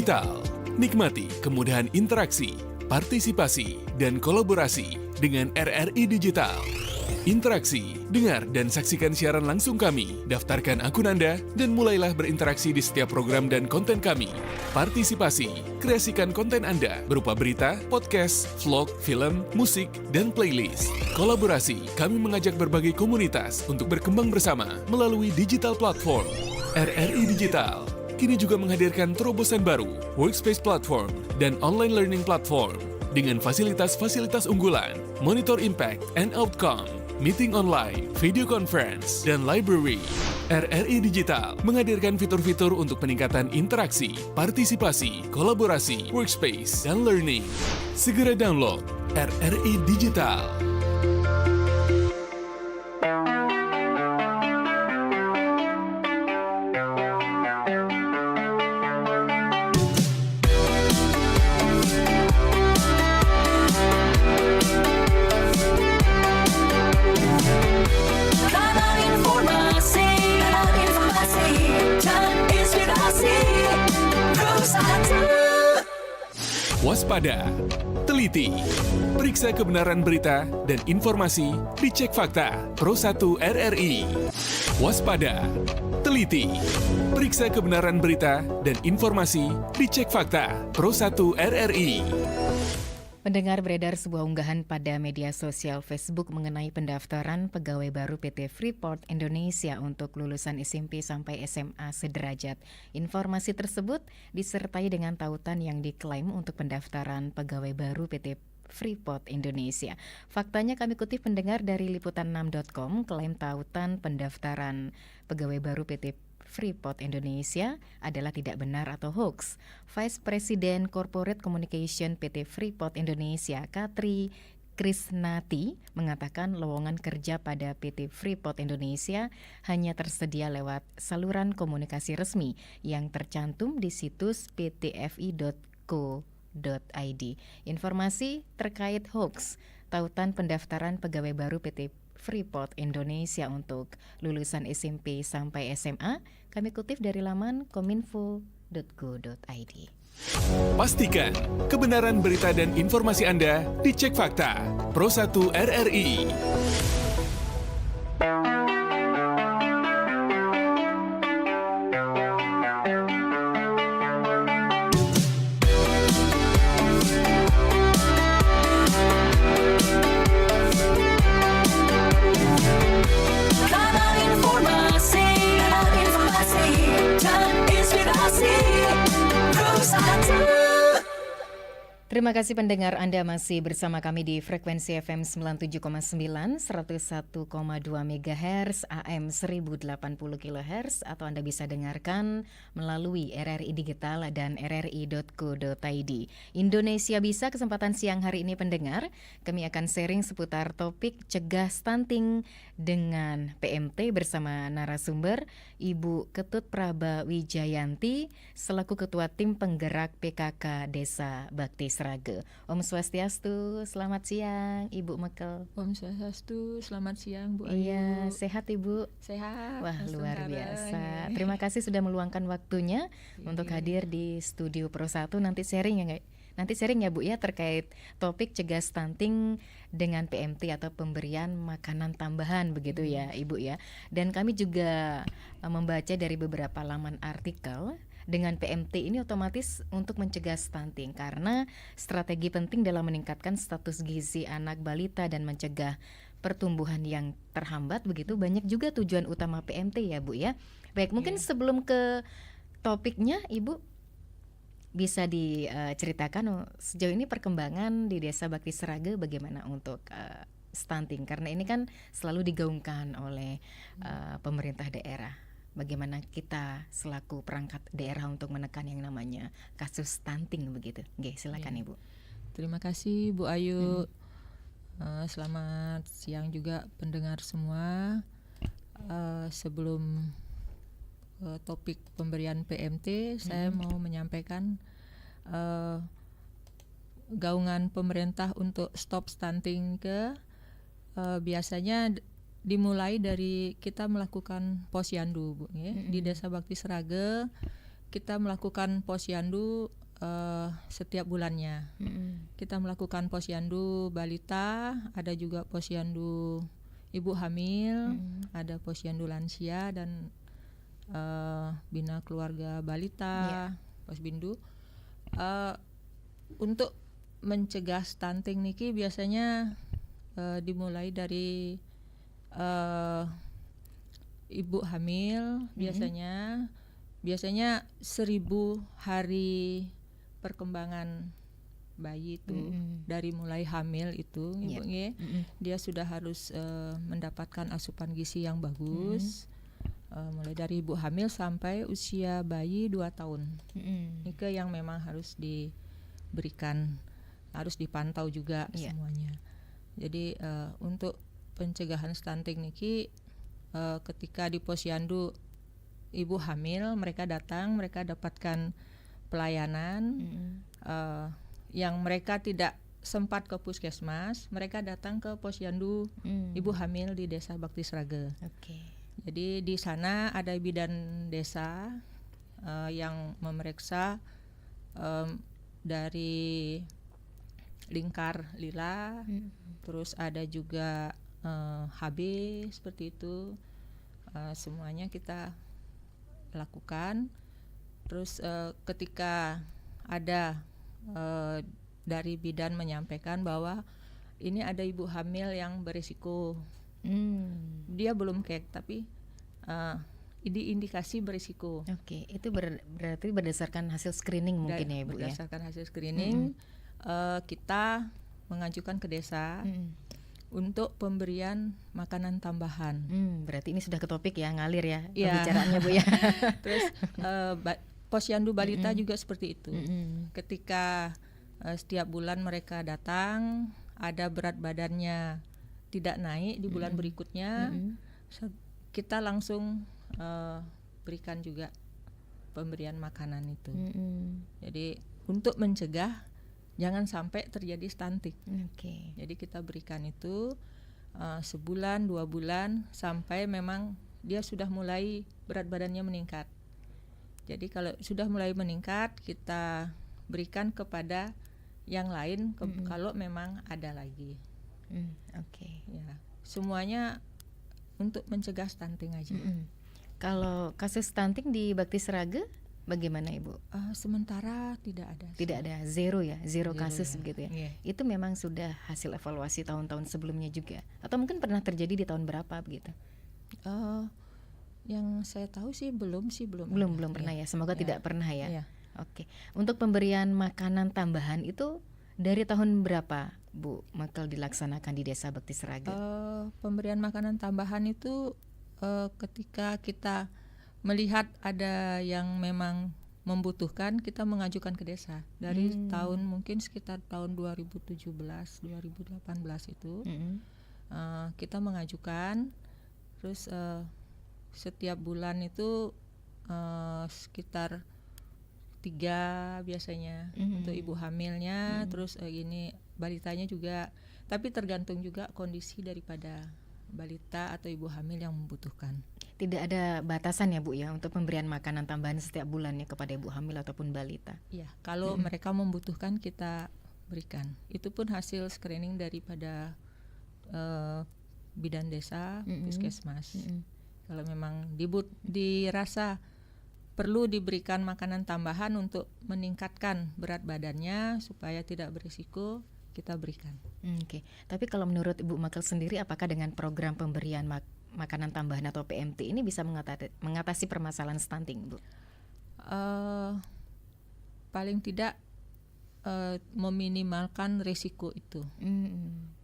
Digital. Nikmati kemudahan interaksi, partisipasi, dan kolaborasi dengan RRI Digital. Interaksi, dengar dan saksikan siaran langsung kami, daftarkan akun Anda, dan mulailah berinteraksi di setiap program dan konten kami. Partisipasi, kreasikan konten Anda berupa berita, podcast, vlog, film, musik, dan playlist. Kolaborasi, kami mengajak berbagai komunitas untuk berkembang bersama melalui digital platform. RRI Digital kini juga menghadirkan terobosan baru, workspace platform, dan online learning platform dengan fasilitas-fasilitas unggulan, monitor impact and outcome, meeting online, video conference, dan library. RRI Digital menghadirkan fitur-fitur untuk peningkatan interaksi, partisipasi, kolaborasi, workspace, dan learning. Segera download RRI Digital. Waspada, teliti, periksa kebenaran berita dan informasi, dicek fakta. Pro 1 RRI. Waspada, teliti, periksa kebenaran berita dan informasi, dicek fakta. Pro 1 RRI. Pendengar, beredar sebuah unggahan pada media sosial Facebook mengenai pendaftaran pegawai baru PT Freeport Indonesia untuk lulusan SMP sampai SMA sederajat. Informasi tersebut disertai dengan tautan yang diklaim untuk pendaftaran pegawai baru PT Freeport Indonesia. Faktanya kami kutip pendengar dari liputan6.com, klaim tautan pendaftaran pegawai baru PT Freeport Indonesia adalah tidak benar atau hoax. Vice President Corporate Communication PT Freeport Indonesia, Katri Krisnati, mengatakan lowongan kerja pada PT Freeport Indonesia hanya tersedia lewat saluran komunikasi resmi yang tercantum di situs ptfi.co.id. Informasi terkait hoax tautan pendaftaran pegawai baru PT Freeport Indonesia untuk lulusan SMP sampai SMA, kami kutip dari laman kominfo.go.id. Pastikan kebenaran berita dan informasi Anda dicek fakta. Pro 1 RRI. Terima kasih pendengar, Anda masih bersama kami di frekuensi FM 97,9, 101,2 MHz, AM 1080 kHz, atau Anda bisa dengarkan melalui RRI Digital dan rri.co.id. Indonesia Bisa, kesempatan siang hari ini pendengar, kami akan sharing seputar topik cegah stunting dengan PMT bersama narasumber Ibu Ketut Praba Wijayanti selaku Ketua Tim Penggerak PKK Desa Bakti Seraga. Om Swastiastu, selamat siang Ibu Mekel. Om Swastiastu, selamat siang Bu Ayu. Iya, sehat Ibu? Sehat. Wah, luar biasa. Terima kasih sudah meluangkan waktunya untuk hadir di studio Pro 1. Nanti sharing ya, nanti sharing ya Bu ya terkait topik cegah stunting dengan PMT atau pemberian makanan tambahan begitu ya Ibu ya. Dan kami juga membaca dari beberapa laman artikel. Dengan PMT ini otomatis untuk mencegah stunting karena strategi penting dalam meningkatkan status gizi anak balita dan mencegah pertumbuhan yang terhambat begitu. Banyak juga tujuan utama PMT ya Bu ya. Baik, mungkin sebelum ke topiknya Ibu bisa diceritakan sejauh ini perkembangan di Desa Bakti Seraga bagaimana untuk stunting, karena ini kan selalu digaungkan oleh pemerintah daerah. Bagaimana kita selaku perangkat daerah untuk menekan yang namanya kasus stunting begitu. Oke, silakan Ibu. Terima kasih Bu Ayu. Selamat siang juga pendengar semua. Sebelum topik pemberian PMT, saya mau menyampaikan gaungan pemerintah untuk stop stunting biasanya dimulai dari kita melakukan posyandu Bu, ya. Di Desa Bakti Seraga kita melakukan posyandu setiap bulannya. Kita melakukan posyandu balita, ada juga posyandu ibu hamil, ada posyandu lansia dan bina keluarga balita, posbindu. Untuk mencegah stunting niki biasanya dimulai dari ibu hamil, biasanya 1000 hari perkembangan bayi itu, dari mulai hamil itu ibu dia sudah harus mendapatkan asupan gizi yang bagus, mulai dari ibu hamil sampai usia bayi 2 tahun. Itu yang memang harus diberikan, harus dipantau juga semuanya. Jadi untuk pencegahan stunting niki, ketika di posyandu ibu hamil, mereka datang, mereka dapatkan pelayanan yang mereka tidak sempat ke puskesmas, mereka datang ke posyandu ibu hamil di Desa Bakti Sraga. Jadi di sana ada bidan desa yang memeriksa dari lingkar lila, terus ada juga HB seperti itu, semuanya kita lakukan. Terus ketika ada dari bidan menyampaikan bahwa ini ada ibu hamil yang berisiko, dia belum kek tapi ini indikasi berisiko. Itu berarti berdasarkan hasil screening mungkin ya ibu ya. Berdasarkan hasil screening kita mengajukan ke desa untuk pemberian makanan tambahan. Berarti ini sudah ke topik ya, ngalir ya pembicaraannya bu ya. Terus posyandu balita juga seperti itu. Ketika setiap bulan mereka datang, ada berat badannya tidak naik di bulan berikutnya, kita langsung berikan juga pemberian makanan itu. Jadi untuk mencegah jangan sampai terjadi stunting. Jadi kita berikan itu sebulan 2 bulan sampai memang dia sudah mulai berat badannya meningkat. Jadi kalau sudah mulai meningkat, kita berikan kepada yang lain kalau memang ada lagi. Ya, semuanya untuk mencegah stunting aja. Kalau kasus stunting di Bakti Sraga bagaimana ibu? Sementara tidak ada. Tidak ada, zero kasus ya. begitu ya. Itu memang sudah hasil evaluasi tahun-tahun sebelumnya juga, atau mungkin pernah terjadi di tahun berapa begitu? Yang saya tahu sih belum pernah ya. Semoga tidak pernah ya. Untuk pemberian makanan tambahan itu dari tahun berapa Bu Makel dilaksanakan di Desa Bakti Sraga? Pemberian makanan tambahan itu ketika kita melihat ada yang memang membutuhkan, kita mengajukan ke desa dari tahun mungkin sekitar tahun 2017 2018 itu kita mengajukan. Terus setiap bulan itu sekitar 3 biasanya untuk ibu hamilnya, terus ini balitanya juga, tapi tergantung juga kondisi daripada balita atau ibu hamil yang membutuhkan. Tidak ada batasan ya Bu ya untuk pemberian makanan tambahan setiap bulannya kepada ibu hamil ataupun balita? Iya, kalau mereka membutuhkan kita berikan. Itu pun hasil screening daripada bidan desa, puskesmas. Kalau memang dirasa perlu diberikan makanan tambahan untuk meningkatkan berat badannya supaya tidak berisiko, kita berikan. Tapi kalau menurut Ibu Makel sendiri, apakah dengan program pemberian makanan tambahan atau PMT ini bisa mengatasi permasalahan stunting, Bu? Paling tidak meminimalkan risiko itu.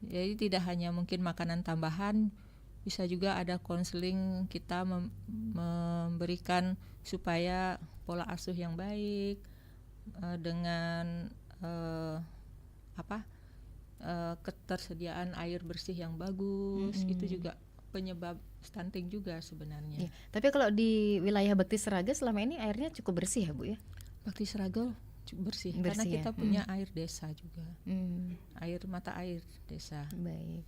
Jadi tidak hanya mungkin makanan tambahan, bisa juga ada konseling, kita memberikan supaya pola asuh yang baik dengan ketersediaan air bersih yang bagus, itu juga penyebab stunting juga sebenarnya. Tapi kalau di wilayah Bakti Sraga selama ini airnya cukup bersih ya Bu ya? Bakti Sraga bersih karena kita punya air desa juga, mata air desa. Baik.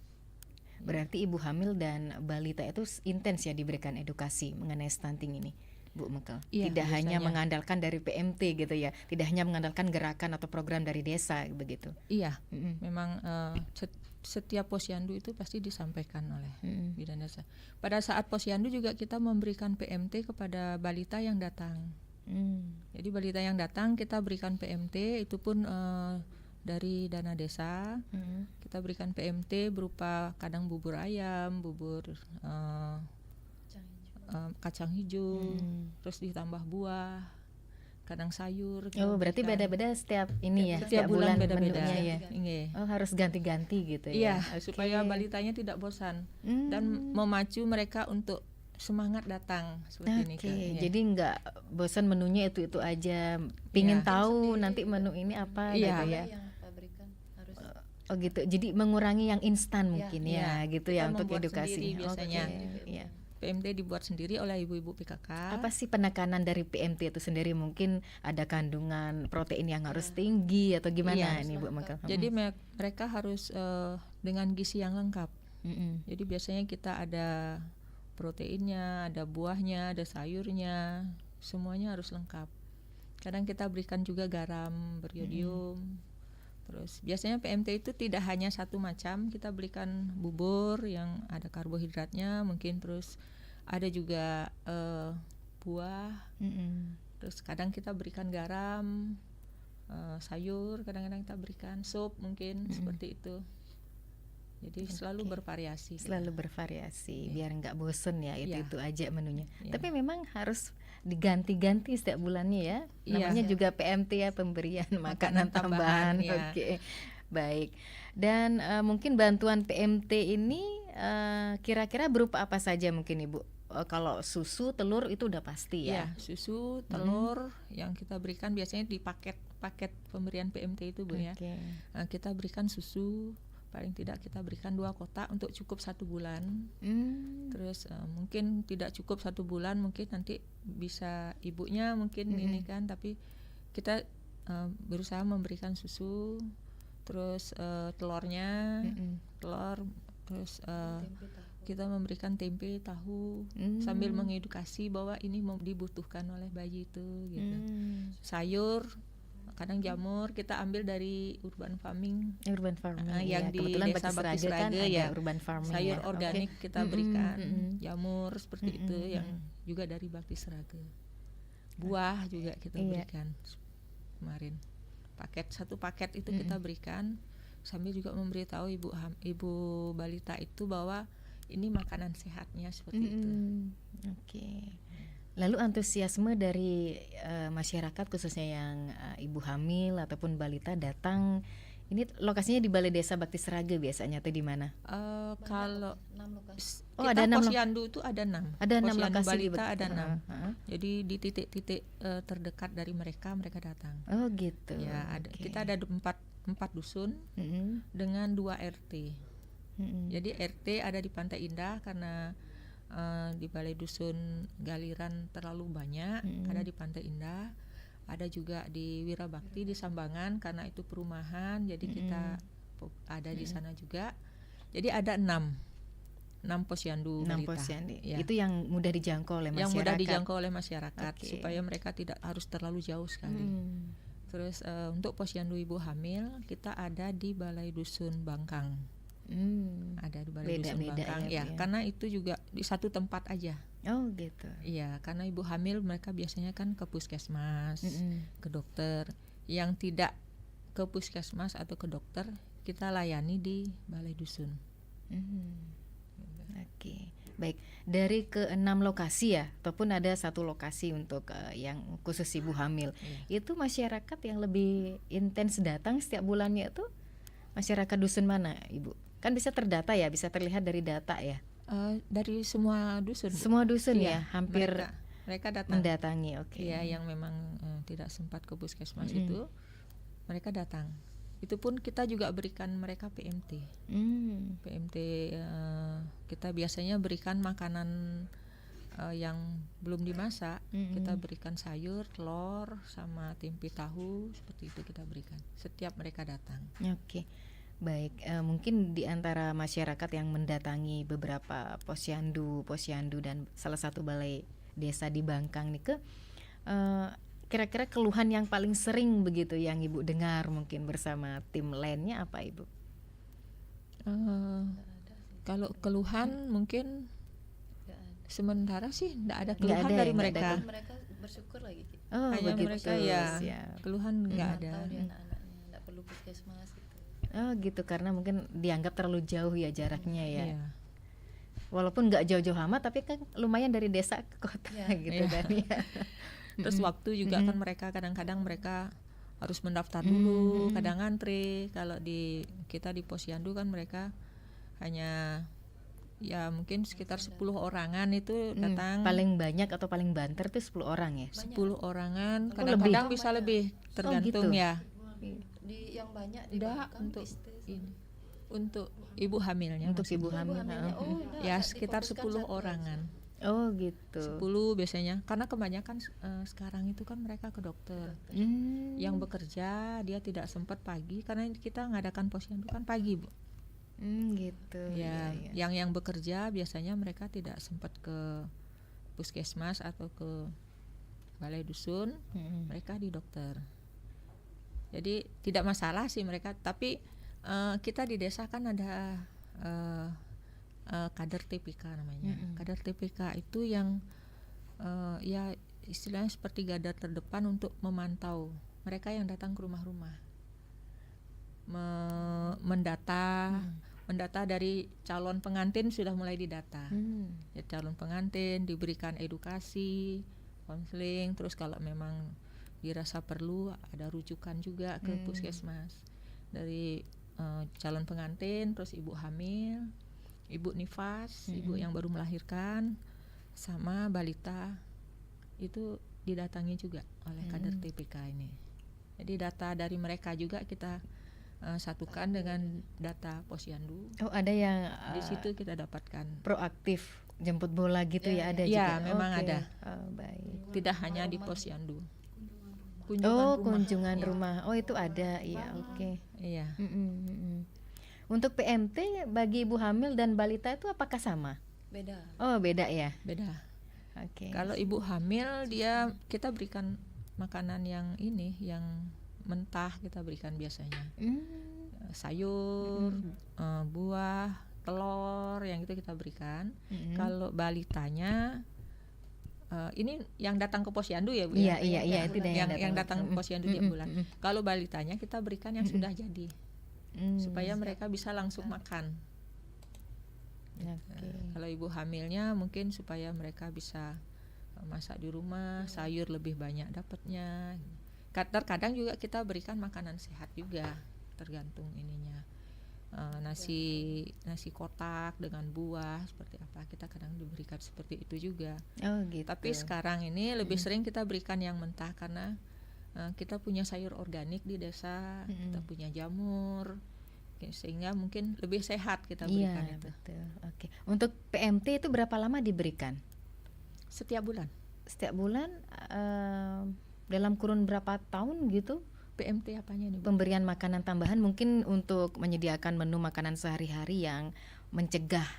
Berarti ibu hamil dan balita itu intens ya diberikan edukasi mengenai stunting ini. Bu Mekel. Iya, Tidak hanya biasanya. mengandalkan dari PMT gitu ya, tidak hanya mengandalkan gerakan atau program dari desa begitu. Iya, memang setiap posyandu itu pasti disampaikan oleh bidan desa. Pada saat posyandu juga kita memberikan PMT kepada balita yang datang. Jadi balita yang datang kita berikan PMT, itu pun dari dana desa. Kita berikan PMT berupa kadang bubur ayam, bubur kacang hijau, terus ditambah buah, kadang sayur. Oh, berarti beda-beda setiap ini ya, setiap bulan beda-beda menunya ya. Iya. Oh, harus ganti-ganti gitu ya. Iya, supaya balitanya tidak bosan dan memacu mereka untuk semangat datang seperti ini. Oke, jadi nggak bosan menunya itu aja, pingin tahu nanti menu ini apa gitu ya. Oh gitu, jadi mengurangi yang instan mungkin ya, gitu ya, kita untuk membuat edukasi. sendiri biasanya. Iya. PMT dibuat sendiri oleh ibu-ibu PKK. Apa sih penekanan dari PMT itu sendiri? Mungkin ada kandungan protein yang harus tinggi atau gimana nih Bu Mekel? Jadi mereka harus dengan gizi yang lengkap. Jadi biasanya kita ada proteinnya, ada buahnya, ada sayurnya, semuanya harus lengkap. Kadang kita berikan juga garam beriodium. Terus biasanya PMT itu tidak hanya satu macam, kita berikan bubur yang ada karbohidratnya, mungkin terus ada juga buah. Terus kadang kita berikan garam, sayur, kadang-kadang kita berikan sup mungkin seperti itu. Jadi selalu bervariasi. Selalu bervariasi, biar nggak bosen ya, itu aja menunya. Tapi memang harus diganti-ganti setiap bulannya ya. Namanya juga PMT ya, pemberian makanan tambahan. Oke. Baik. Dan mungkin bantuan PMT ini kira-kira berupa apa saja mungkin Ibu? Kalau susu, telur itu udah pasti ya. Susu, telur yang kita berikan biasanya di paket pemberian PMT itu Bu ya. Kita berikan susu, paling tidak kita berikan 2 kotak untuk cukup 1 bulan. Terus mungkin tidak cukup 1 bulan, mungkin nanti bisa ibunya mungkin ini kan, tapi kita berusaha memberikan susu, terus telurnya, terus kita memberikan tempe, tahu, sambil mengedukasi bahwa ini dibutuhkan oleh bayi itu gitu. Sayur, kadang jamur kita ambil dari urban farming yang di desa Bakti Sraga ya, urban farming sayur ya. organik kita berikan, jamur seperti itu yang juga dari Bakti Sraga, buah juga kita berikan kemarin, satu paket itu kita berikan, sambil juga memberitahu ibu balita itu bahwa ini makanan sehatnya seperti itu. Oke. Lalu antusiasme dari masyarakat khususnya yang ibu hamil ataupun balita datang, ini lokasinya di Balai Desa Bakti Sraga biasanya atau di mana? Kalau ada 6 posyandu itu ada 6. Ada 6 lokasi balita ada 6. Jadi di titik-titik terdekat dari mereka datang. Oh gitu. Ya, kita ada 4 dusun dengan 2 RT. Jadi RT ada di Pantai Indah karena di Balai Dusun Galiran terlalu banyak, ada di Pantai Indah, ada juga di Wirabakti di Sambangan karena itu perumahan, jadi kita ada di sana juga. Jadi ada 6 posyandu balita. Ya. Itu yang mudah dijangkau oleh masyarakat. Yang mudah dijangkau oleh masyarakat supaya mereka tidak harus terlalu jauh sekali. Terus untuk posyandu ibu hamil kita ada di Balai Dusun Bangkang. Ada di Balai Dusun Bangkang ya, karena itu juga di satu tempat aja. Oh gitu. Iya, karena ibu hamil mereka biasanya kan ke puskesmas, ke dokter. Yang tidak ke puskesmas atau ke dokter kita layani di Balai Dusun. Oke. Baik, dari ke-6 lokasi ya, ataupun ada 1 lokasi untuk yang khusus ibu hamil. Itu masyarakat yang lebih intens datang setiap bulannya itu masyarakat dusun mana, Ibu? Kan bisa terdata ya, bisa terlihat dari data ya. Dari semua dusun. Semua dusun ya, hampir mereka datang. Mendatangi, oke. Iya, yang memang tidak sempat ke puskesmas itu, mereka datang. Itu pun kita juga berikan mereka PMT. PMT kita biasanya berikan makanan yang belum dimasak. Kita berikan sayur, telur, sama tempe tahu, seperti itu kita berikan setiap mereka datang. Oke. Baik, mungkin di antara masyarakat yang mendatangi beberapa posyandu dan salah satu balai desa di Bangkang nih kira-kira keluhan yang paling sering begitu yang Ibu dengar mungkin bersama tim lainnya apa Ibu? Kalau keluhan mungkin sementara sih tidak ada keluhan dari mereka. Mereka bersyukur lagi. Hanya begitu. mereka keluhan nggak ada. Tahu dia anak-anaknya nggak perlu puskesmas gitu. Oh gitu, karena mungkin dianggap terlalu jauh ya jaraknya ya. Iya. Walaupun nggak jauh-jauh amat, tapi kan lumayan dari desa ke kota gitu kan ya. Terus waktu juga kan mereka kadang-kadang mereka harus mendaftar dulu, kadang ngantri. Kalau kita di Posyandu kan mereka hanya ya mungkin sekitar 10 orangan itu datang. Paling banyak atau paling banter tuh 10 orang ya? 10 orangan, Oh, kadang-kadang lebih. bisa lebih, tergantung gitu. ya. Di yang banyak di Enggak, Bangkang untuk Pistes. ini. Untuk ibu hamilnya. Untuk maksudnya. ibu hamil. Hamilnya, enggak, Ya enggak sekitar difokuskan 10 satu orangan. Oh gitu. 10 biasanya. Karena kebanyakan sekarang itu kan mereka ke dokter. Yang bekerja dia tidak sempat pagi karena kita ngadakan Posyandu kan pagi, Bu. Gitu. Ya, Iya. yang bekerja biasanya mereka tidak sempat ke puskesmas atau ke balai dusun, mereka di dokter. Jadi tidak masalah sih mereka, tapi kita di desa kan ada kader TPK namanya. Kader TPK itu yang ya istilahnya seperti garda terdepan untuk memantau mereka yang datang ke rumah-rumah, mendata dari calon pengantin sudah mulai didata. Ya, calon pengantin diberikan edukasi, konseling, terus kalau memang dirasa perlu ada rujukan juga ke puskesmas dari calon pengantin, terus ibu hamil, ibu nifas, ibu yang baru melahirkan, sama balita itu didatangi juga oleh kader TPK ini. Jadi data dari mereka juga kita satukan dengan data Posyandu. Oh ada yang Di situ kita dapatkan. proaktif jemput bola gitu ya, ada Ya, juga. memang Oke. ada. Oh, baik. Tidak hanya di Posyandu. Kunjungan rumah. Oh itu ada, iya oke. Iya. Untuk PMT bagi ibu hamil dan balita itu apakah sama? Beda. Oh beda ya. Beda. Oke. Kalau ibu hamil kita berikan makanan yang mentah kita berikan biasanya. Sayur, buah, telur yang itu kita berikan. Kalau balitanya ini yang datang ke Posyandu ya Bu? Iya itu yang datang ke Posyandu tiap bulan. Kalau balitanya kita berikan yang sudah jadi. Supaya mereka bisa langsung makan. Kalau ibu hamilnya mungkin supaya mereka bisa masak di rumah, sayur lebih banyak dapatnya. Terkadang juga kita berikan makanan sehat juga, tergantung ininya. Nasi kotak dengan buah seperti apa, kita kadang diberikan seperti itu juga. Oh gitu. Tapi sekarang ini lebih sering kita berikan yang mentah karena kita punya sayur organik di desa, kita punya jamur, sehingga mungkin lebih sehat kita berikan itu. Betul. Oke. Untuk PMT itu berapa lama diberikan? Setiap bulan. Setiap bulan dalam kurun berapa tahun gitu? PMT apanya nih, Bu? Pemberian makanan tambahan mungkin untuk menyediakan menu makanan sehari-hari yang mencegah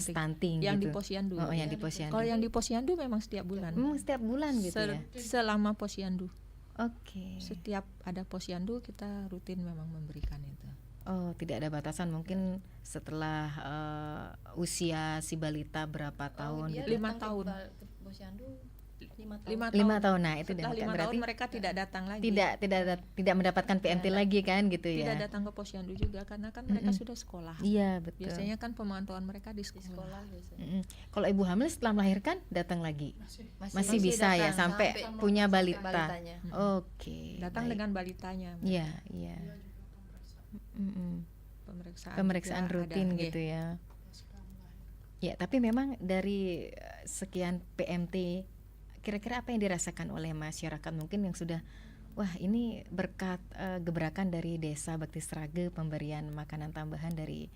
stunting yang gitu. di Posyandu. Oh, yang di Posyandu. Kalau yang di Posyandu memang setiap bulan. Setiap bulan gitu ya. Selama Posyandu. Oke. Setiap ada Posyandu kita rutin memang memberikan itu. Oh, tidak ada batasan, mungkin setelah usia si balita berapa tahun Dia gitu. 5 tahun. Ke Posyandu 5 tahun. 5 tahun. Nah, itu Setelah 5 berarti tahun mereka tidak datang lagi. tidak mendapatkan PMT lagi kan gitu ya. Tidak datang ke Posyandu juga karena kan mereka sudah sekolah. Iya, betul. Biasanya kan pemantauan mereka di sekolah. Biasanya. Kalau ibu hamil setelah melahirkan datang lagi. Masih bisa datang ya sampai punya balita. balitanya. Oke. Datang baik. dengan balitanya. Iya. Pemeriksaan juga rutin ada, gitu ya. Ya, tapi memang dari sekian PMT, kira-kira apa yang dirasakan oleh masyarakat mungkin yang sudah, wah ini berkat gebrakan dari Desa Bakti Srage, pemberian makanan tambahan dari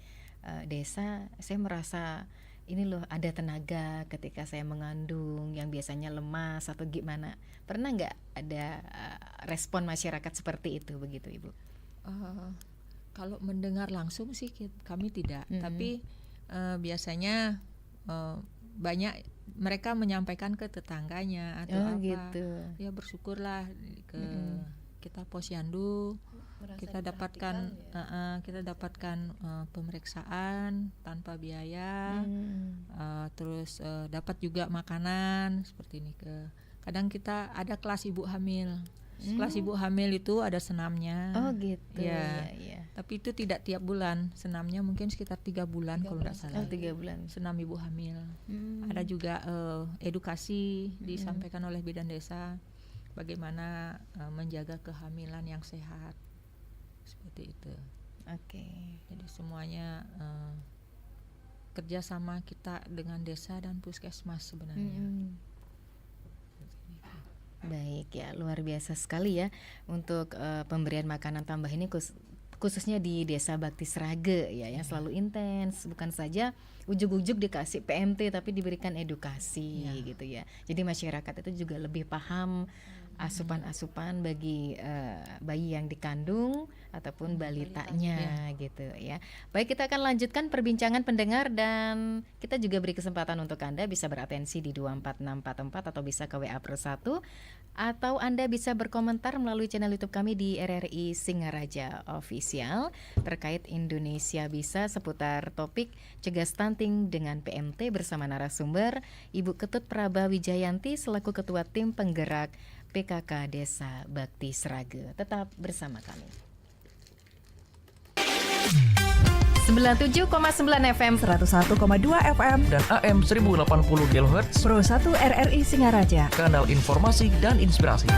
desa, saya merasa ini loh ada tenaga ketika saya mengandung yang biasanya lemas atau gimana. Pernah nggak ada respon masyarakat seperti itu begitu Ibu? Kalau mendengar langsung sih kami tidak, tapi biasanya banyak mereka menyampaikan ke tetangganya atau apa. Gitu. Ya bersyukurlah ke kita Posyandu Merasa kita dapatkan kita dapatkan pemeriksaan tanpa biaya. Terus dapat juga makanan seperti ini. Kadang kita ada kelas ibu hamil. Kelas ibu hamil itu ada senamnya. Oh gitu. Ya. Ya. Tapi itu tidak tiap bulan. Senamnya mungkin sekitar 3 bulan kalau tidak salah. 3 bulan. Senam ibu hamil. Ada juga edukasi disampaikan oleh bidan desa bagaimana menjaga kehamilan yang sehat. Seperti itu. Oke. Jadi semuanya kerjasama kita dengan desa dan puskesmas sebenarnya. Baik ya, luar biasa sekali ya untuk pemberian makanan tambah ini khususnya di Desa Bakti Srage ya yang selalu intens, bukan saja ujug-ujug dikasih PMT tapi diberikan edukasi gitu ya. Jadi masyarakat itu juga lebih paham asupan-asupan bagi bayi yang dikandung ataupun balitanya gitu ya. Baik, kita akan lanjutkan perbincangan pendengar dan kita juga beri kesempatan untuk Anda bisa beratensi di 24644 atau bisa ke WA Pro 1 atau Anda bisa berkomentar melalui channel YouTube kami di RRI Singaraja Official terkait Indonesia Bisa seputar topik cegah stunting dengan PMT bersama narasumber Ibu Ketut Praba Wijayanti selaku Ketua Tim Penggerak PKK Desa Bakti Srage. Tetap bersama kami. 97,9 FM, 101,2 FM, dan AM 1080 kHz Pro 1 RRI Singaraja. kanal informasi dan inspirasi.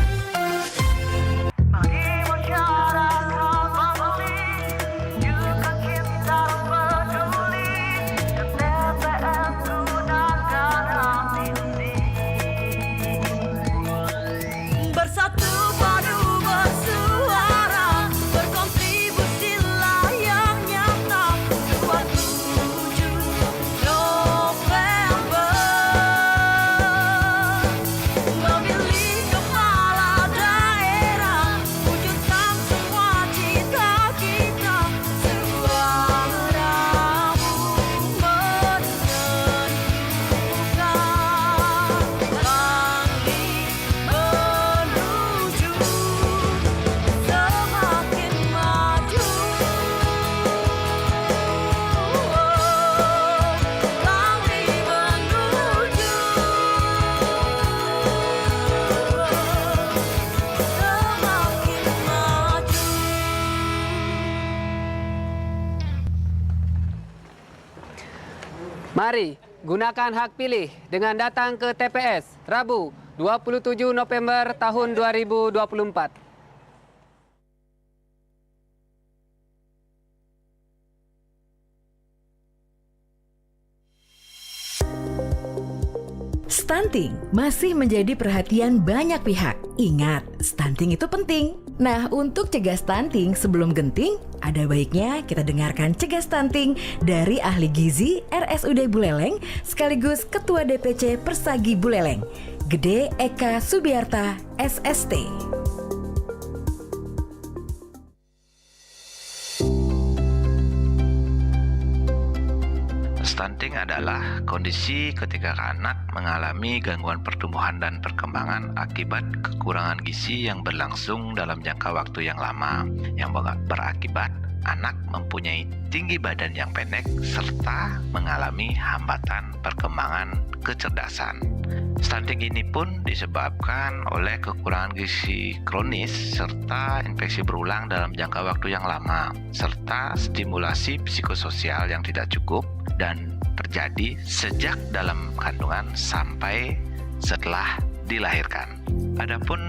Mari gunakan hak pilih dengan datang ke TPS Rabu 27 November tahun 2024. Stunting masih menjadi perhatian banyak pihak. Ingat, stunting itu penting. Nah, untuk cegah stunting sebelum genting, ada baiknya kita dengarkan Cegah Stunting dari ahli gizi RSUD Buleleng sekaligus Ketua DPC Persagi Buleleng, Gede Eka Subiarta, SST. Stunting adalah kondisi ketika anak mengalami gangguan pertumbuhan dan perkembangan akibat kekurangan gizi yang berlangsung dalam jangka waktu yang lama, yang berakibat anak mempunyai tinggi badan yang pendek serta mengalami hambatan perkembangan kecerdasan. Stunting ini pun disebabkan oleh kekurangan gizi kronis serta infeksi berulang dalam jangka waktu yang lama, serta stimulasi psikososial yang tidak cukup dan terjadi sejak dalam kandungan sampai setelah dilahirkan. Adapun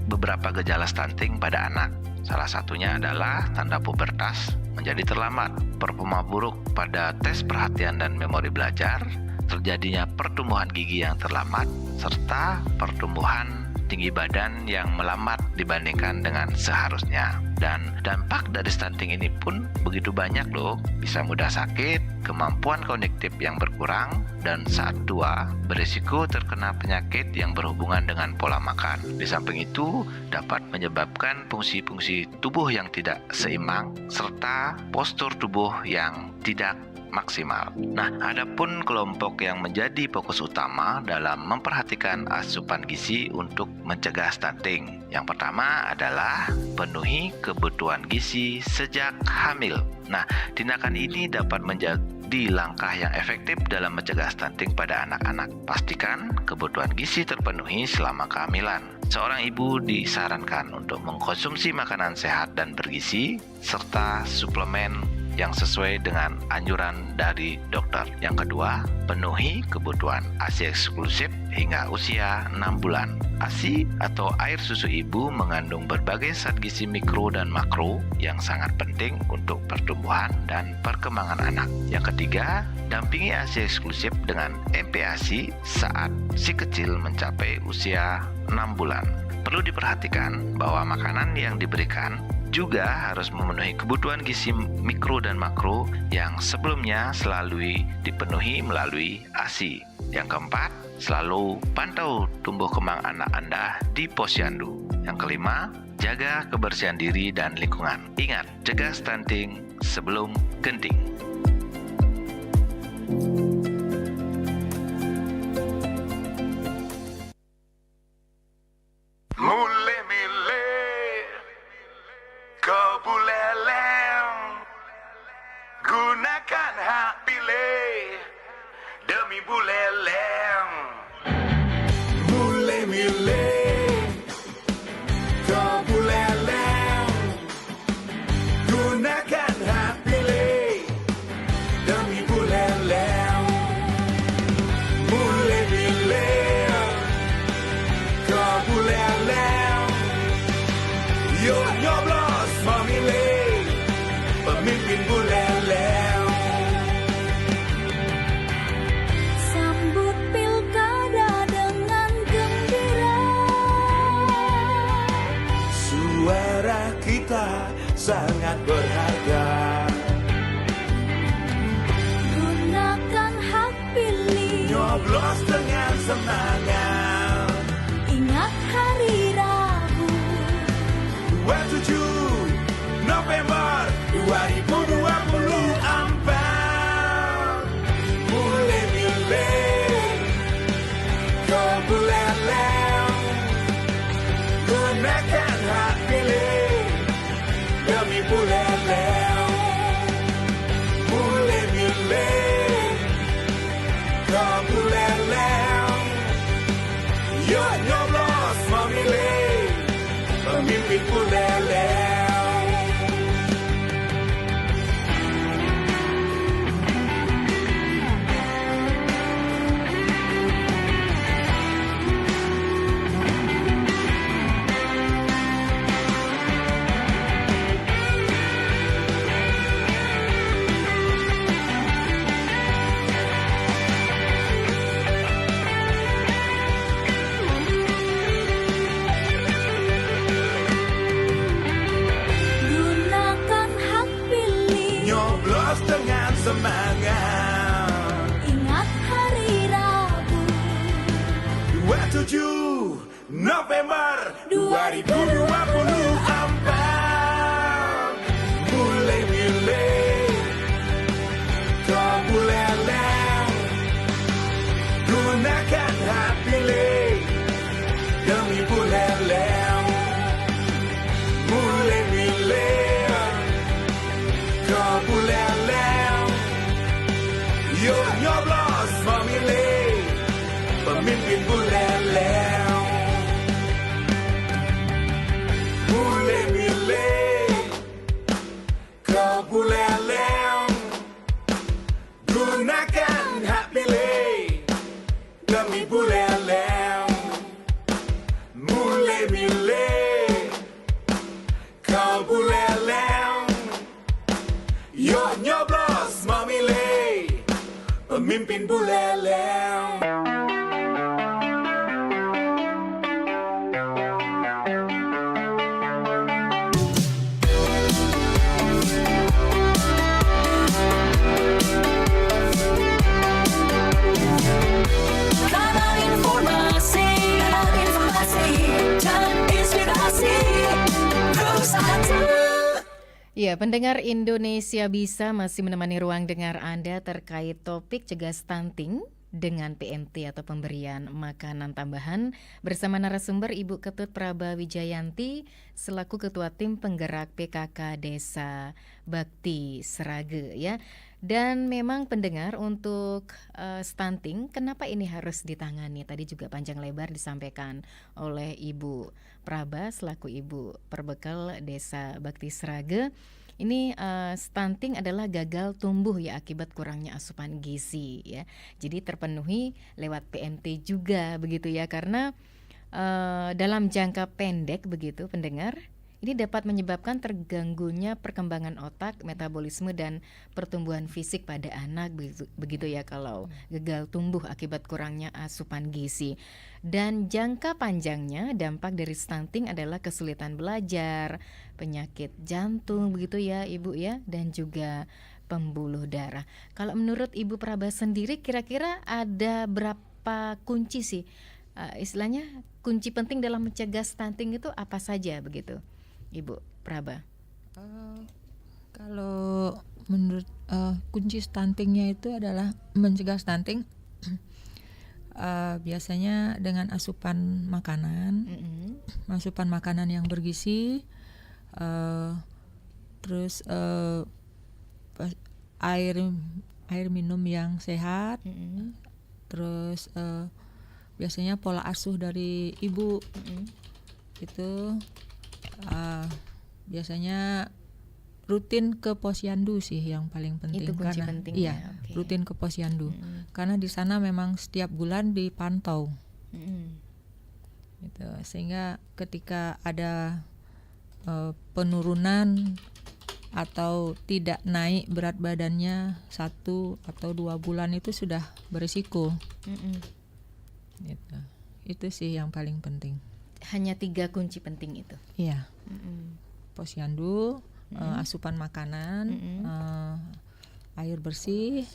beberapa gejala stunting pada anak, salah satunya adalah tanda pubertas menjadi terlambat, performa buruk pada tes perhatian dan memori belajar, terjadinya pertumbuhan gigi yang terlambat, serta pertumbuhan tinggi badan yang melambat dibandingkan dengan seharusnya. Dan dampak dari stunting ini pun begitu banyak loh, bisa mudah sakit, kemampuan kognitif yang berkurang, dan saat tua berisiko terkena penyakit yang berhubungan dengan pola makan. Di samping itu dapat menyebabkan fungsi-fungsi tubuh yang tidak seimbang, serta postur tubuh yang tidak maksimal. Nah, adapun kelompok yang menjadi fokus utama dalam memperhatikan asupan gizi untuk mencegah stunting. Yang pertama adalah penuhi kebutuhan gizi sejak hamil. Nah, tindakan ini dapat menjadi langkah yang efektif dalam mencegah stunting pada anak-anak. Pastikan kebutuhan gizi terpenuhi selama kehamilan. Seorang ibu disarankan untuk mengkonsumsi makanan sehat dan bergizi serta suplemen yang sesuai dengan anjuran dari dokter. Yang kedua, penuhi kebutuhan ASI eksklusif hingga usia 6 bulan. ASI atau air susu ibu mengandung berbagai zat gizi mikro dan makro yang sangat penting untuk pertumbuhan dan perkembangan anak. Yang ketiga, dampingi ASI eksklusif dengan MPASI saat si kecil mencapai usia 6 bulan. Perlu diperhatikan bahwa makanan yang diberikan juga harus memenuhi kebutuhan gizi mikro dan makro yang sebelumnya selalu dipenuhi melalui ASI. Yang keempat, selalu pantau tumbuh kembang anak Anda di posyandu. Yang kelima, jaga kebersihan diri dan lingkungan. Ingat, cegah stunting sebelum genting. Gunakan hak pilih demi buleleng. Mulai milih ke buleleng. Gunakan hak pilih demi buleleng. Mulai milih ke buleleng. Yuk nyoblos memilih pemimpin buleleng. Sambut pilkada dengan gembira. Suara kita sangat berharga. Gunakan hak pilih. Nyoblos dengan semangat. Ingat hari Rabu 27 November 2024. Mulai milih ke buleleng. Gunakan hak pilih demi buleleng. Mulai milih ke buleleng. Yuk nyoblos memilih pemimpin buleleng. Gunakan hak pilih. Nyoblos dengan semangat. Ingat hari Rabu 27 November 2024. Mulai milih ke buleleng. Gunakan hak pilih demi buleleng. Mulai milih ke buleleng. Yuk nyoblos memilih pemimpin buleleng. Mulai milih ke buleleng. Gunakan hak pilih demi buleleng. Mulai milih ke buleleng. Yuk nyoblos memilih pemimpin buleleng. Kanal informasi dan inspirasi Pro 1. Ya, pendengar Indonesia Bisa masih menemani ruang dengar Anda terkait topik cegah stunting dengan PMT atau pemberian makanan tambahan bersama narasumber Ibu Ketut Praba Wijayanti selaku Ketua Tim Penggerak PKK Desa Bakti Srage ya. Dan memang pendengar untuk stunting, kenapa ini harus ditangani? Tadi juga panjang lebar disampaikan oleh Ibu Praba selaku Ibu Perbekal Desa Bakti Srage. Ini stunting adalah gagal tumbuh ya akibat kurangnya asupan gizi ya. Jadi terpenuhi lewat PMT juga begitu ya, karena dalam jangka pendek begitu pendengar, ini dapat menyebabkan terganggunya perkembangan otak, metabolisme dan pertumbuhan fisik pada anak begitu ya kalau gagal tumbuh akibat kurangnya asupan gizi. Dan jangka panjangnya dampak dari stunting adalah kesulitan belajar, penyakit jantung begitu ya Ibu ya, dan juga pembuluh darah. Kalau menurut Ibu Praba sendiri kira-kira ada berapa kunci sih istilahnya kunci penting dalam mencegah stunting itu apa saja begitu Ibu Praba? Kalau menurut kunci stuntingnya itu adalah mencegah stunting biasanya dengan asupan makanan, asupan makanan yang bergizi, terus air minum yang sehat, terus biasanya pola asuh dari ibu itu. Biasanya rutin ke posyandu sih yang paling penting. Itu kunci karena penting iya, ya, okay. rutin ke posyandu. Karena di sana memang setiap bulan dipantau. Gitu. Sehingga ketika ada penurunan atau tidak naik berat badannya 1 atau 2 bulan itu sudah berisiko. Gitu. Itu sih yang paling penting. Hanya 3 kunci penting itu. Iya. Posyandu, asupan makanan, air bersih,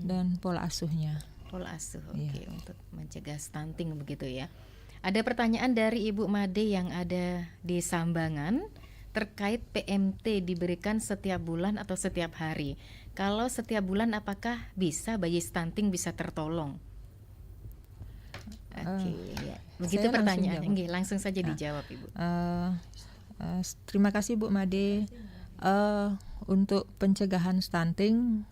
dan pola asuhnya. Pola asuh, oke, untuk mencegah stunting begitu ya. Ada pertanyaan dari Ibu Made yang ada di Sambangan terkait PMT diberikan setiap bulan atau setiap hari. Kalau setiap bulan apakah bisa bayi stunting bisa tertolong? Oke, ya. Begitu pertanyaan. Langsung saja dijawab Ibu. Terima kasih Bu Made. Untuk pencegahan stunting,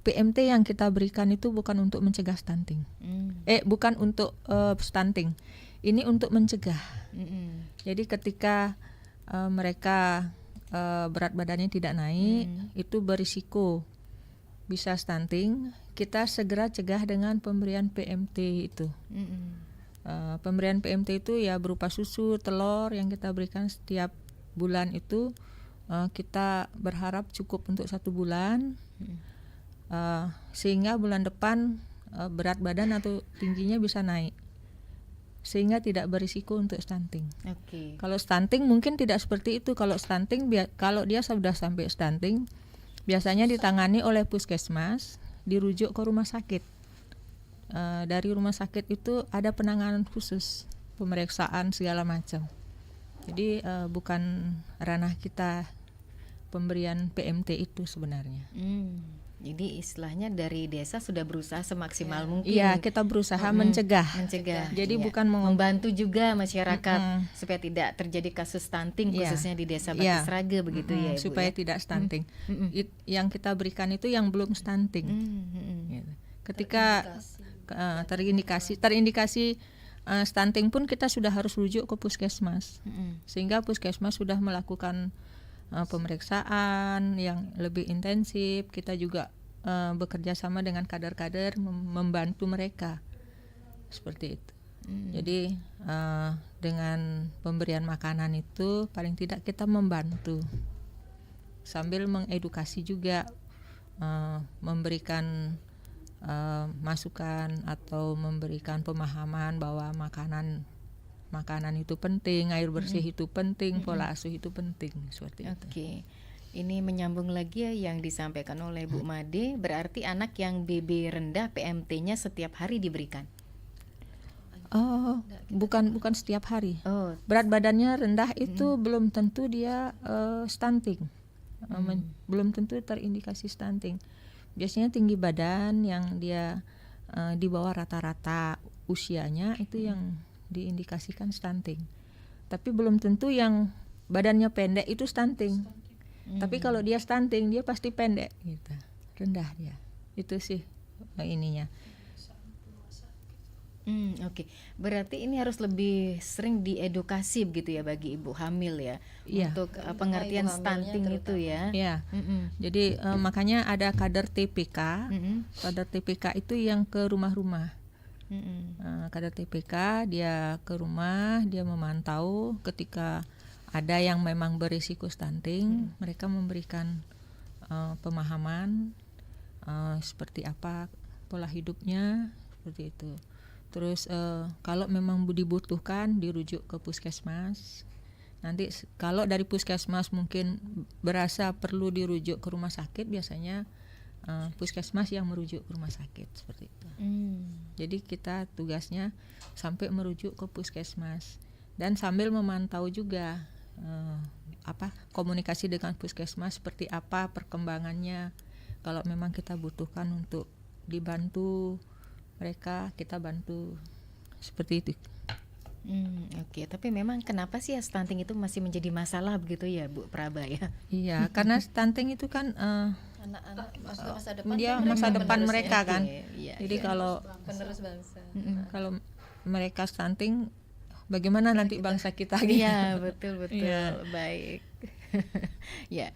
PMT yang kita berikan itu bukan untuk mencegah stunting. Bukan untuk stunting. Ini untuk mencegah. Jadi ketika mereka berat badannya tidak naik, itu berisiko bisa stunting. Kita segera cegah dengan pemberian PMT itu. Pemberian PMT itu ya berupa susu, telur yang kita berikan setiap bulan itu. Kita berharap cukup untuk 1 bulan, sehingga bulan depan berat badan atau tingginya bisa naik, sehingga tidak berisiko untuk stunting. Kalau stunting mungkin tidak seperti itu. Kalau stunting, kalau dia sudah sampai stunting, biasanya ditangani oleh puskesmas, dirujuk ke rumah sakit. Dari rumah sakit itu ada penanganan khusus, pemeriksaan segala macam. Jadi bukan ranah kita pemberian PMT itu sebenarnya. Jadi istilahnya dari desa sudah berusaha semaksimal mungkin. Iya, kita berusaha mencegah. Jadi bukan membantu juga masyarakat supaya tidak terjadi kasus stunting khususnya di Desa Bakti Srage begitu ya Ibu. Supaya tidak stunting. Yang kita berikan itu yang belum stunting. Ketika terindikasi stunting pun kita sudah harus rujuk ke puskesmas. Sehingga puskesmas sudah melakukan pemeriksaan yang lebih intensif. Kita juga bekerja sama dengan kader-kader membantu mereka seperti itu. Jadi dengan pemberian makanan itu paling tidak kita membantu sambil mengedukasi juga, memberikan masukan atau memberikan pemahaman bahwa makanan itu penting, air bersih itu penting, pola asuh itu penting, seperti itu. Ini menyambung lagi ya yang disampaikan oleh Bu Made, berarti anak yang BB rendah PMT-nya setiap hari diberikan? Bukan setiap hari. Berat badannya rendah itu belum tentu dia stunting. belum tentu terindikasi stunting. Biasanya tinggi badan yang dia di bawah rata-rata usianya itu yang diindikasikan stunting. Tapi belum tentu yang badannya pendek itu stunting. Tapi kalau dia stunting dia pasti pendek gitu. Rendah dia. Itu sih ininya. Oke. Berarti ini harus lebih sering diedukasi begitu ya bagi ibu hamil ya, Iya. untuk pengertian Ibu hamilnya stunting itu ya. Ya. Jadi makanya ada kader TPK. Kader TPK itu yang ke rumah-rumah. Kader TPK dia ke rumah, dia memantau ketika ada yang memang berisiko stunting, mereka memberikan pemahaman seperti apa pola hidupnya, seperti itu. Terus kalau memang dibutuhkan dirujuk ke puskesmas. Nanti kalau dari puskesmas mungkin berasa perlu dirujuk ke rumah sakit, biasanya puskesmas yang merujuk ke rumah sakit seperti itu. Jadi kita tugasnya sampai merujuk ke puskesmas dan sambil memantau juga komunikasi dengan puskesmas seperti apa perkembangannya. Kalau memang kita butuhkan untuk dibantu mereka, kita bantu seperti itu. Oke, tapi memang kenapa sih ya stunting itu masih menjadi masalah begitu ya Bu Praba ya? Iya, karena stunting itu kan Anak-anak masa depan dia kan masa depan penerusnya. mereka kan. Iya, Jadi iya. kalau Penerus bangsa. kalau mereka stunting, bagaimana nanti bangsa kita gitu? Iya, betul. Iya. Baik. Ya,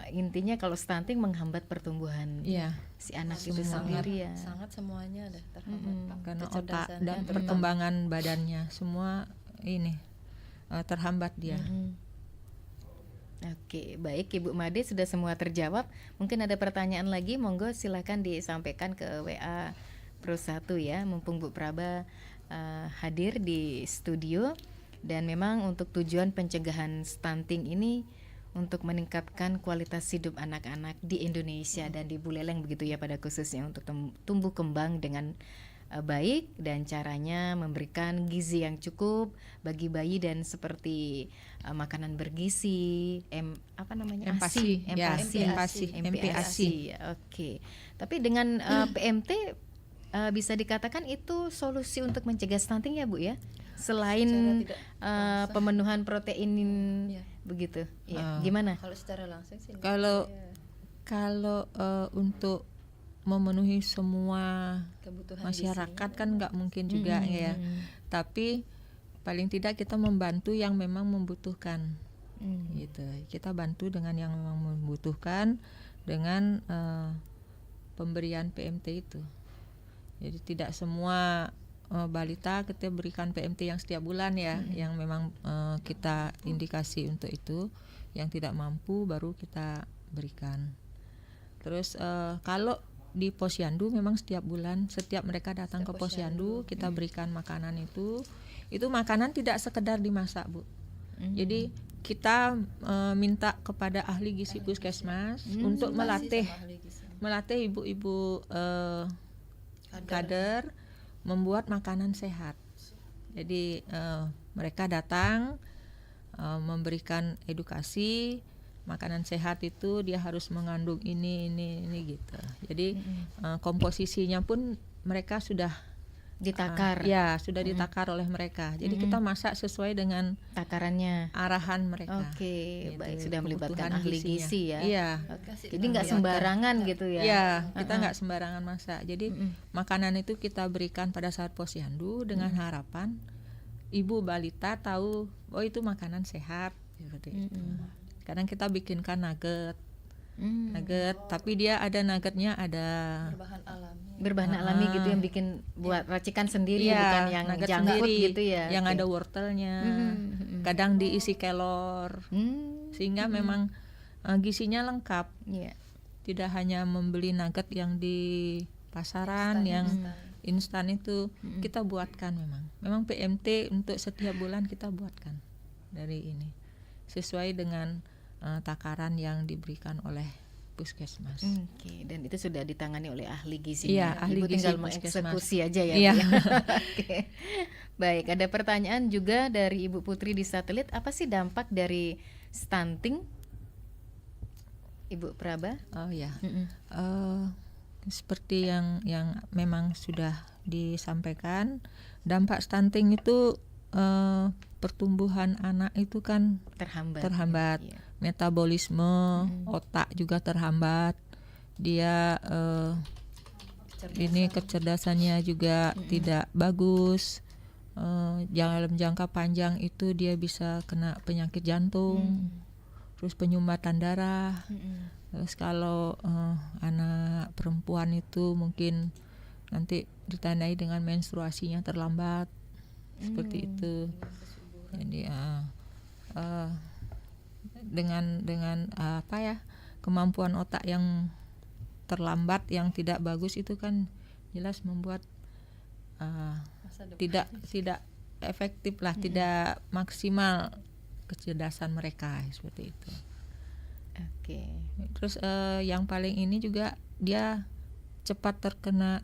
intinya kalau stunting menghambat pertumbuhan Iya. si anak Itu itu sendiri ya. sangat semuanya ada terhambat. Karena otak Kecerdasannya dan terutama. perkembangan badannya semua ini terhambat dia. Oke, baik Ibu Made sudah semua terjawab. Mungkin ada pertanyaan lagi, monggo silakan disampaikan ke WA Pro 1 ya, mumpung Bu Praba hadir di studio. Dan memang untuk tujuan pencegahan stunting ini untuk meningkatkan kualitas hidup anak-anak di Indonesia dan di Buleleng begitu ya, pada khususnya untuk tumbuh kembang dengan baik, dan caranya memberikan gizi yang cukup bagi bayi dan seperti makanan bergizi, Empasi, ya, MPASI. Oke. Tapi dengan PMT bisa dikatakan itu solusi untuk mencegah stunting ya Bu ya? Selain Secara tidak langsung. pemenuhan protein Iya. begitu. Ya, gimana? Kalau secara langsung sih Kalau untuk memenuhi semua kebutuhan masyarakat kan nggak mungkin juga ya. Tapi paling tidak kita membantu yang memang membutuhkan. Gitu. Kita bantu dengan yang memang membutuhkan dengan pemberian PMT itu. Jadi tidak semua balita kita berikan PMT yang setiap bulan ya, yang memang kita indikasi untuk itu. Yang tidak mampu baru kita berikan. Terus kalau di posyandu memang setiap bulan, setiap mereka datang ke posyandu kita berikan makanan itu makanan tidak sekedar dimasak Bu. Jadi kita minta kepada ahli gizi puskesmas untuk melatih ibu-ibu kader membuat makanan sehat. Jadi mereka datang memberikan edukasi. Makanan sehat itu dia harus mengandung ini gitu. Jadi komposisinya pun mereka sudah Ditakar. sudah ditakar oleh mereka. Jadi kita masak sesuai dengan Takarannya. arahan mereka. Oke, Gitu, baik, sudah melibatkan kebutuhan ahli gizinya. gizi ya. Iya. Jadi nggak sembarangan gitu ya. Iya, kita nggak sembarangan masak. Jadi makanan itu kita berikan pada saat posyandu dengan harapan ibu balita tahu, oh itu makanan sehat seperti itu. Kadang kita bikinkan nugget, tapi dia ada nuggetnya ada berbahan alami alami. gitu yang bikin buat racikan sendiri, Iya, bukan yang nugget junk food sendiri, gitu ya. yang Oke. ada wortelnya, kadang diisi kelor, sehingga memang gizinya lengkap. Iya. Tidak hanya membeli nugget yang di pasaran yang instan itu kita buatkan memang PMT untuk setiap bulan kita buatkan dari ini sesuai dengan takaran yang diberikan oleh puskesmas. Oke, dan itu sudah ditangani oleh ahli gizi. Iya, ahli Ibu gizi tinggal puskesmas. mengeksekusi aja ya. Iya. Bu, ya? Oke. Baik, ada pertanyaan juga dari Ibu Putri di satelit. Apa sih dampak dari stunting? Ibu Praba? Oh ya, seperti yang memang sudah disampaikan, dampak stunting itu pertumbuhan anak itu kan terhambat. Ya. Metabolisme otak juga terhambat. Dia ini kecerdasannya juga tidak bagus. Dalam jangka panjang itu dia bisa kena penyakit jantung, terus penyumbatan darah. Terus kalau anak perempuan itu mungkin nanti ditandai dengan menstruasinya terlambat, seperti itu. Jadi dengan apa ya, kemampuan otak yang terlambat, yang tidak bagus itu kan jelas membuat tidak efektif lah, tidak maksimal kecerdasan mereka, seperti itu. Oke. Terus yang paling ini juga dia cepat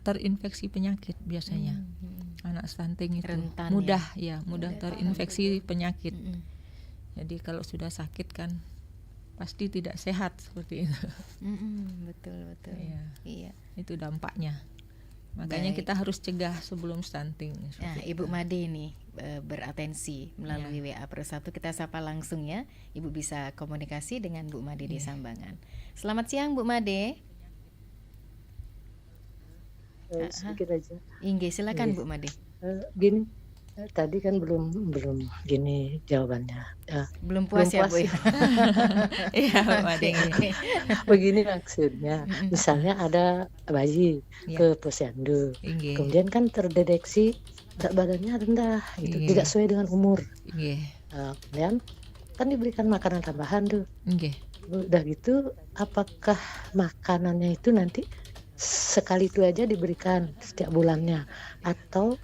terinfeksi penyakit biasanya. Anak stunting itu rentan, mudah terinfeksi penyakit. Jadi kalau sudah sakit kan pasti tidak sehat, seperti itu. Betul. Iya. Itu dampaknya. Makanya kita harus cegah sebelum stunting. Nah, Ibu Made nih beratensi melalui WA Pro 1. Kita sapa langsung ya. Ibu bisa komunikasi dengan Bu Made di Sambangan. Selamat siang Bu Made. Sedikit aja. Inge, silakan Bu Made. Gini, tadi kan belum gini jawabannya. Belum puas ya Bu? Iya Bu Made. Begini maksudnya, misalnya ada bayi ke posyandu, kemudian kan terdeteksi berat badannya rendah, gitu, tidak sesuai dengan umur. Kemudian kan diberikan makanan tambahan tuh. Udah gitu, apakah makanannya itu nanti sekali itu aja diberikan setiap bulannya, atau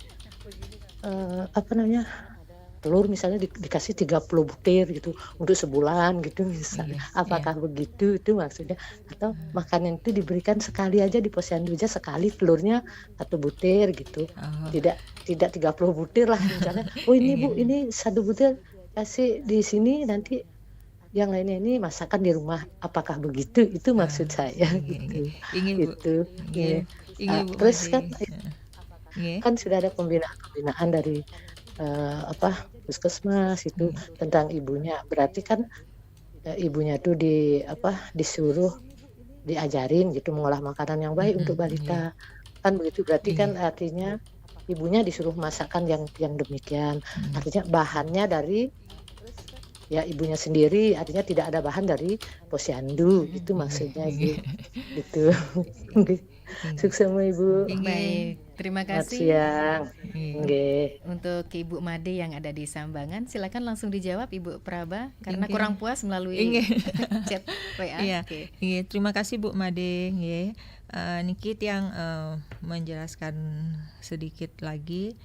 telur misalnya dikasih 30 butir gitu untuk sebulan gitu misalnya. Apakah begitu itu maksudnya, atau makanan itu diberikan sekali aja di posyandu aja, sekali telurnya 1 butir gitu. Tidak 30 butir lah misalnya. Oh ini Bu, ini 1 butir kasih di sini, nanti yang lainnya ini masakan di rumah. Apakah begitu? Itu maksud saya gitu. Gitu. Terus kan sudah ada pembinaan dari puskesmas itu tentang ibunya. Berarti kan ibunya tuh disuruh diajarin gitu mengolah makanan yang baik untuk balita. Kan begitu, berarti kan artinya ibunya disuruh masakan yang demikian. Artinya bahannya dari ibunya sendiri, artinya tidak ada bahan dari posyandu. Itu maksudnya gitu. Sukses sama Ibu. Baik, terima kasih. Siang. Untuk Ibu Made yang ada di Sambangan, silakan langsung dijawab Ibu Praba karena kurang puas melalui chat WA. Terima kasih Bu Made. Nikit yang menjelaskan sedikit lagi.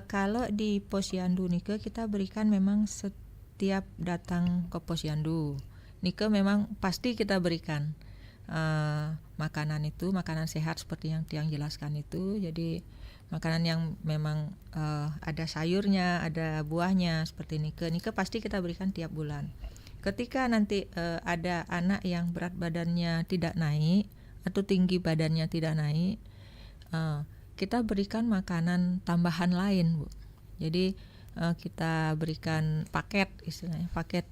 Kalau di posyandu Nike kita berikan memang setiap datang ke posyandu, Nike memang pasti kita berikan makanan itu, makanan sehat seperti yang Tiang jelaskan itu. Jadi makanan yang memang ada sayurnya, ada buahnya seperti Nike pasti kita berikan tiap bulan. Ketika nanti ada anak yang berat badannya tidak naik atau tinggi badannya tidak naik, kita berikan makanan tambahan lain Bu. Jadi kita berikan paket, istilahnya paket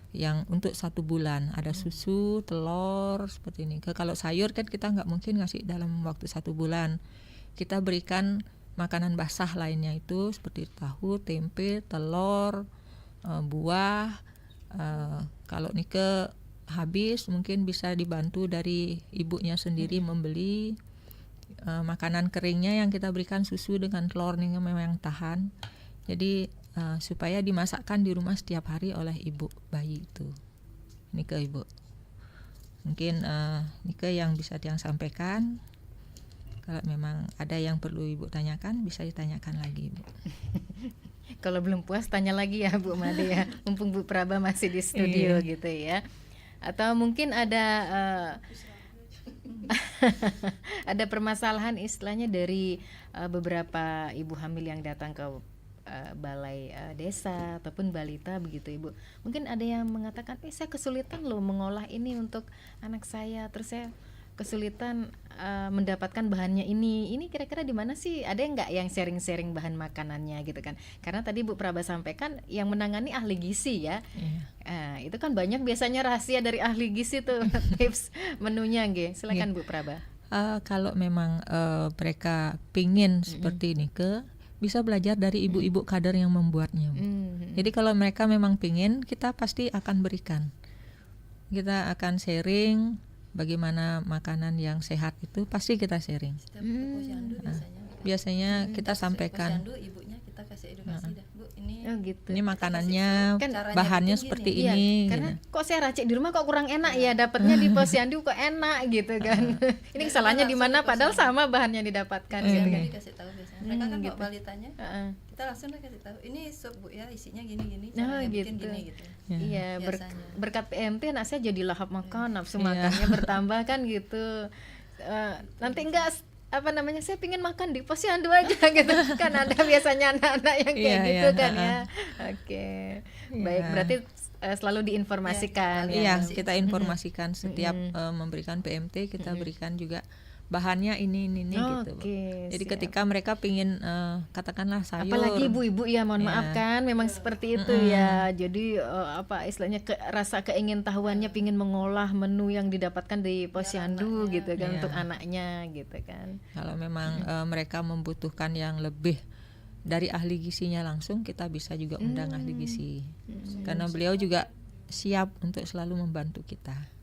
yang untuk 1 bulan, ada susu, telur seperti ini. Kalau sayur kan kita nggak mungkin ngasih dalam waktu 1 bulan. Kita berikan makanan basah lainnya itu seperti tahu, tempe, telur, buah. Kalau Nike habis mungkin bisa dibantu dari ibunya sendiri membeli makanan keringnya yang kita berikan, susu dengan telur ini memang tahan. Jadi supaya dimasakkan di rumah setiap hari oleh ibu bayi itu. Ini ke Ibu. Mungkin ini ke yang bisa Tiang sampaikan. Kalau memang ada yang perlu Ibu tanyakan, bisa ditanyakan lagi, Bu. Kalau belum puas tanya lagi ya Bu Made ya. Mumpung Bu Praba masih di studio gitu ya. Atau mungkin ada ada permasalahan istilahnya dari beberapa ibu hamil yang datang ke balai desa ataupun balita begitu Ibu. Mungkin ada yang mengatakan, saya kesulitan loh mengolah ini untuk anak saya, terus saya kesulitan mendapatkan bahannya ini kira-kira di mana sih? Ada nggak yang sharing-sharing bahan makanannya gitu kan? Karena tadi Bu Praba sampaikan yang menangani ahli gizi ya. Itu kan banyak biasanya rahasia dari ahli gizi tuh tips menunya nggih. Silakan Bu Praba. Kalau memang mereka pingin seperti ini bisa belajar dari ibu-ibu kader yang membuatnya. Jadi kalau mereka memang pingin, kita pasti akan berikan. Kita akan sharing bagaimana makanan yang sehat itu, pasti kita sharing. Biasanya kita sampaikan. Ibunya kita kasih edukasi dah, Bu, ini gitu. Ini makanannya, bahannya seperti ini. Karena kok saya racik di rumah kok kurang enak ya, dapatnya di Posyandu kok enak gitu kan. Ini kesalahannya di mana padahal sama bahan yang didapatkan gitu kan. Dikasih tahu biasanya. Mereka kan bawa balitanya. Kita langsung kasih tahu, ini sup Bu ya, isinya gini-gini, caranya bikin gini gitu. Iya, berkat PMT anak saya jadi lahap makan, nafsu makannya bertambah kan gitu. Nanti enggak saya pingin makan di Posyandu aja gitu kan, ada biasanya anak-anak yang kayak gitu kan ya. Oke. Baik, berarti selalu diinformasikan ya. Kita informasikan setiap memberikan PMT, kita berikan juga bahannya ini gitu. Jadi ketika mereka pingin katakanlah sayur, apalagi ibu-ibu ya, mohon maaf kan, memang seperti itu ya. Jadi istilahnya rasa keingintahuannya pingin mengolah menu yang didapatkan di Posyandu gitu kan, untuk anaknya gitu kan. Kalau memang mereka membutuhkan yang lebih dari ahli gizinya langsung, kita bisa juga undang ahli gizi. Karena beliau juga siap untuk selalu membantu kita.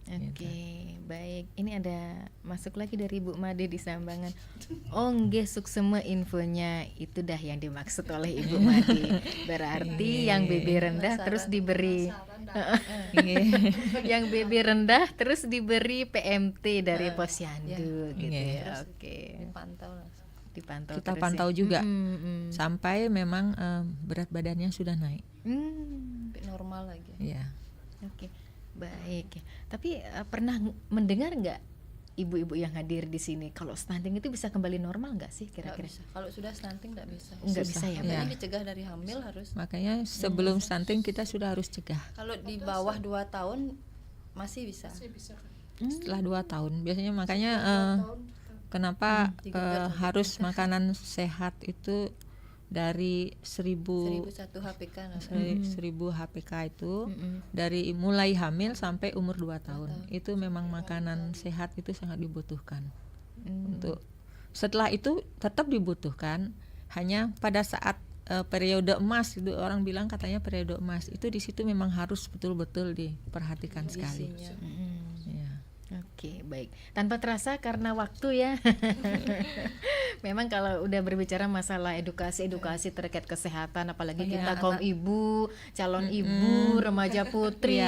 Oke, baik. Ini ada masuk lagi dari Bu Made di Sambangan. Nggih suksema infonya, itu dah yang dimaksud oleh Ibu Made. Berarti yang BB rendah terus diberi yang BB rendah terus diberi PMT dari Posyandu gitu ya. Oke. Dipantau kita terus pantau ya. juga sampai memang berat badannya sudah naik. Normal lagi. Iya. Oke. Baik ya. Tapi pernah mendengar nggak ibu-ibu yang hadir di sini kalau stunting itu bisa kembali normal nggak sih kira-kira? Kalau sudah stunting nggak bisa. Nggak bisa ya. Makanya dicegah dari hamil harus. Makanya sebelum stunting kita sudah harus cegah. Kalau di bawah 2 tahun masih bisa. Setelah 2 tahun biasanya, makanya kenapa harus makanan sehat itu dari 1001 HPK 1000 HPK itu dari mulai hamil sampai umur 2 tahun. Itu memang makanan sehat itu sangat dibutuhkan. Untuk setelah itu tetap dibutuhkan, hanya pada saat periode emas itu, orang bilang katanya periode emas itu, di situ memang harus betul-betul diperhatikan sekali. Oke, baik. Tanpa terasa karena waktu ya. Memang kalau udah berbicara masalah edukasi terkait kesehatan, apalagi kita kaum ibu, calon ibu, remaja putri,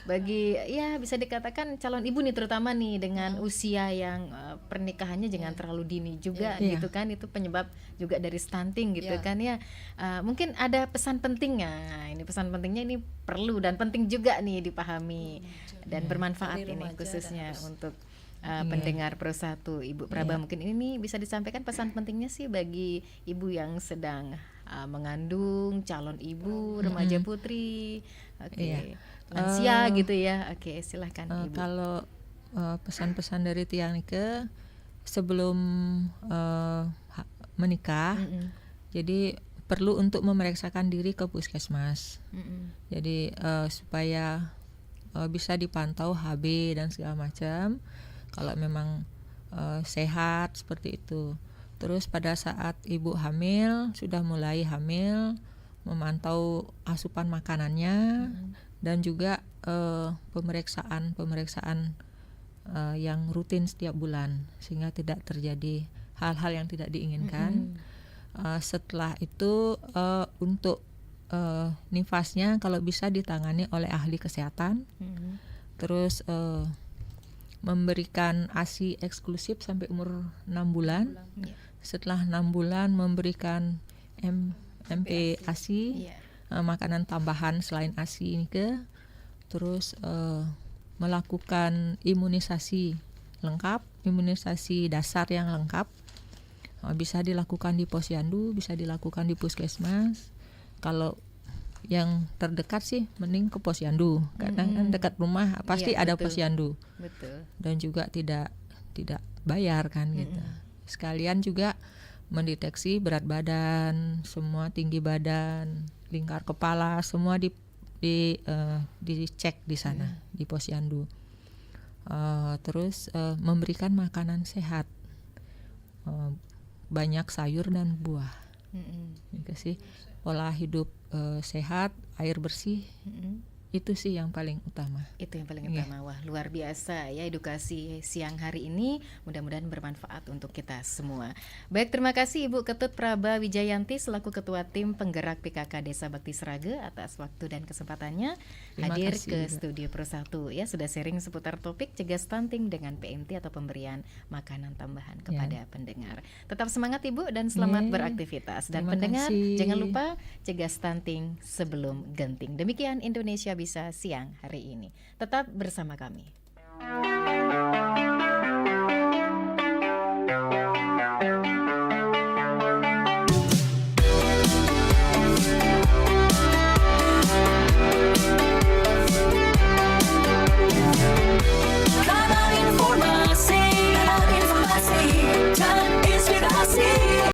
bagi ya bisa dikatakan calon ibu nih, terutama nih dengan usia yang pernikahannya jangan terlalu dini juga gitu kan, itu penyebab juga dari stunting gitu kan ya. Mungkin ada pesan pentingnya. Ini pesan pentingnya ini perlu dan penting juga nih dipahami dan bermanfaat ini khususnya untuk pendengar Pro 1. Ibu Praba, mungkin ini bisa disampaikan pesan pentingnya sih bagi ibu yang sedang mengandung, calon ibu, remaja putri, lansia gitu ya. Oke, silahkan Ibu. Kalau pesan-pesan dari Tiang Nike sebelum menikah, jadi perlu untuk memeriksakan diri ke puskesmas. Jadi supaya bisa dipantau HB dan segala macam. Kalau memang sehat seperti itu. Terus pada saat ibu hamil, sudah mulai hamil, memantau asupan makanannya dan juga pemeriksaan yang rutin setiap bulan, sehingga tidak terjadi hal-hal yang tidak diinginkan. Setelah itu untuk nifasnya kalau bisa ditangani oleh ahli kesehatan. Terus memberikan ASI eksklusif sampai umur 6 bulan. Setelah 6 bulan memberikan MP ASI, makanan tambahan selain ASI ini terus melakukan imunisasi lengkap, imunisasi dasar yang lengkap, bisa dilakukan di posyandu, bisa dilakukan di puskesmas. Kalau yang terdekat sih mending ke posyandu, karena kan dekat rumah pasti ada posyandu. Betul. Dan juga tidak bayar kan gitu. Sekalian juga mendeteksi berat badan, semua tinggi badan, lingkar kepala, semua dicek di sana di posyandu. Terus memberikan makanan sehat, banyak sayur dan buah, dikasih pola hidup sehat, air bersih. Itu sih yang paling utama. Itu yang paling utama. Wah, luar biasa ya edukasi siang hari ini. Mudah-mudahan bermanfaat untuk kita semua. Baik, terima kasih Ibu Ketut Praba Wijayanti selaku Ketua Tim Penggerak PKK Desa Bakti Sraga atas waktu dan kesempatannya hadir ke Studio Pro 1 ya, sudah sharing seputar topik cegah stunting dengan PMT atau pemberian makanan tambahan kepada pendengar. Tetap semangat Ibu dan selamat beraktivitas. Dan pendengar jangan lupa cegah stunting sebelum genting. Demikian Indonesia Bisa siang hari ini. Tetap bersama kami.